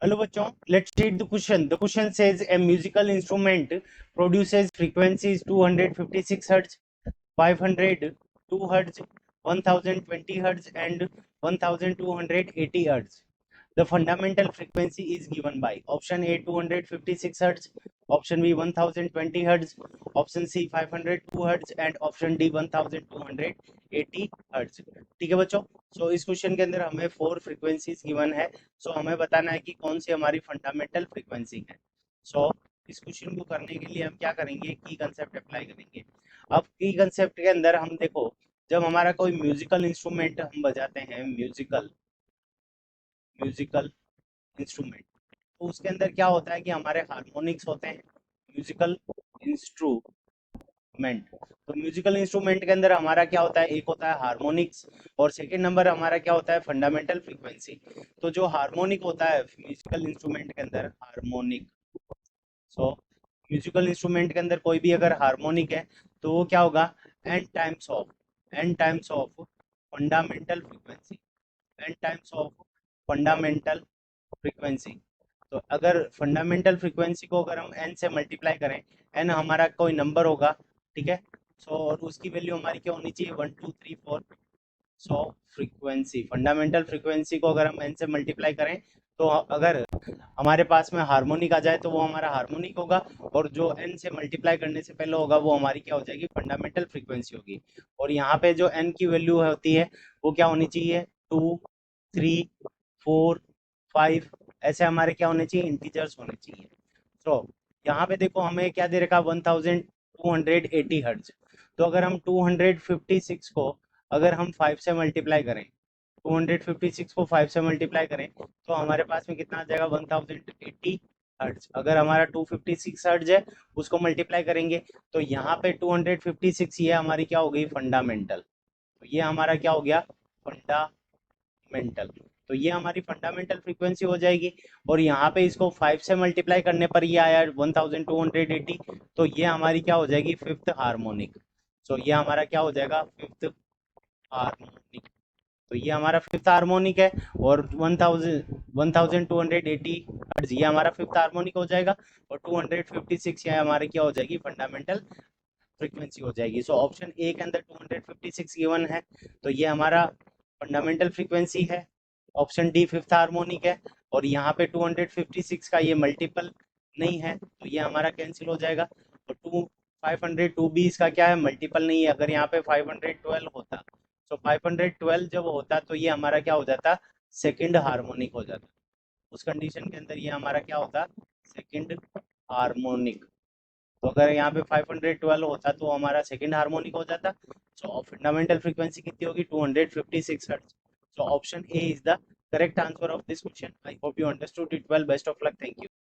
Hello bachon, let's read the question. The question says a musical instrument produces frequencies 256 hertz, 500 2 hertz, 1020 hertz and 1280 hertz. The fundamental frequency is given by option A 256 hertz, option B 1020 hertz, option C 502 hertz and option D 1280 hertz. ठीक है बच्चों, सो इस question के अंदर हमें 4 frequencies given है। सो हमें बताना है कि कौन सी हमारी फंडामेंटल फ्रीक्वेंसी है। सो इस क्वेश्चन को करने के लिए हम क्या करेंगे, की कंसेप्ट अप्लाई करेंगे। अब की कंसेप्ट के अंदर हम देखो, जब हमारा कोई म्यूजिकल इंस्ट्रूमेंट हम बजाते हैं, म्यूजिकल म्यूजिकल इंस्ट्रूमेंट, तो उसके अंदर क्या होता है कि हमारे हार्मोनिक्स होते हैं। म्यूजिकल इंस्ट्रूमेंट, तो म्यूजिकल इंस्ट्रूमेंट के अंदर हमारा क्या होता है, एक होता है हार्मोनिक्स और सेकंड नंबर हमारा क्या होता है, फंडामेंटल फ्रीक्वेंसी। तो जो हार्मोनिक होता है म्यूजिकल इंस्ट्रूमेंट के अंदर, हार्मोनिक, सो म्यूजिकल इंस्ट्रूमेंट के अंदर कोई भी अगर हार्मोनिक है तो वो क्या होगा, n times of fundamental frequency, n times of fundamental frequency. तो अगर फंडामेंटल फ्रीक्वेंसी को अगर हम एन से मल्टीप्लाई करें, एन हमारा कोई नंबर होगा, ठीक है। सो और उसकी वैल्यू हमारी क्या होनी चाहिए, 1 2 3 4। सो फ्रीक्वेंसी, फंडामेंटल फ्रीक्वेंसी को अगर हम एन से मल्टीप्लाई करें, तो अगर हमारे पास में हार्मोनिक आ जाए तो वो हमारा हार्मोनिक होगा, और जो एन से मल्टीप्लाई करने से पहले होगा वो हमारी क्या हो जाएगी, फंडामेंटल फ्रीक्वेंसी होगी। और यहाँ पे जो एन की वैल्यू होती है वो क्या होनी चाहिए, 2 3 4 5, ऐसे हमारे क्या होने चाहिए, इंटीजर्स होने चाहिए। तो यहाँ पे देखो हमें क्या दे रखा, 1280 हर्ट्ज। तो अगर हम 256 को अगर हम 5 से मल्टीप्लाई करें, 256 को 5 से मल्टीप्लाई करें तो हमारे पास में कितना आ जाएगा, 1080 हर्ट्ज। अगर हमारा 256 हर्ट्ज है, उसको मल्टीप्लाई करेंगे तो यहाँ पे 256, ये हमारी क्या हो गई, फंडामेंटल। तो ये हमारा क्या हो गया, फंडामेंटल। तो ये हमारी फंडामेंटल फ्रीक्वेंसी हो जाएगी। और यहाँ पे इसको 5 से मल्टीप्लाई करने पर ये आया 1280, तो ये हमारी क्या हो जाएगी, फिफ्थ हार्मोनिक। तो ये हमारा क्या हो जाएगा, फिफ्थ हार्मोनिक। तो ये हमारा फिफ्थ हार्मोनिक है। और 1280 हर्ट्ज ये हमारा फिफ्थ हार्मोनिक हो जाएगा। और 256 ये हमारे क्या हो जाएगी, फंडामेंटल फ्रीक्वेंसी हो जाएगी। सो ऑप्शन ए के अंदर 256 गिवन है, तो ये हमारा फंडामेंटल फ्रीक्वेंसी है। ऑप्शन डी फिफ्थ हार्मोनिक है, और यहाँ पे 256 का ये मल्टीपल नहीं है, तो ये हमारा कैंसिल हो जाएगा। और 502 भी इसका क्या है, मल्टीपल नहीं है। अगर यहाँ पे 512 होता, तो 512 जब होता तो ये हमारा क्या हो जाता, सेकंड हार्मोनिक हो जाता। उस कंडीशन के अंदर ये हमारा क्या होता, सेकंड हार्मोनिक। तो अगर यहाँ पे 512 होता तो हमारा सेकंड हार्मोनिक हो जाता। सो फंडामेंटल फ्रीक्वेंसी कितनी होगी, 256 hertz. So option A is the correct answer of this question. I hope you understood it well. Best of luck, thank you.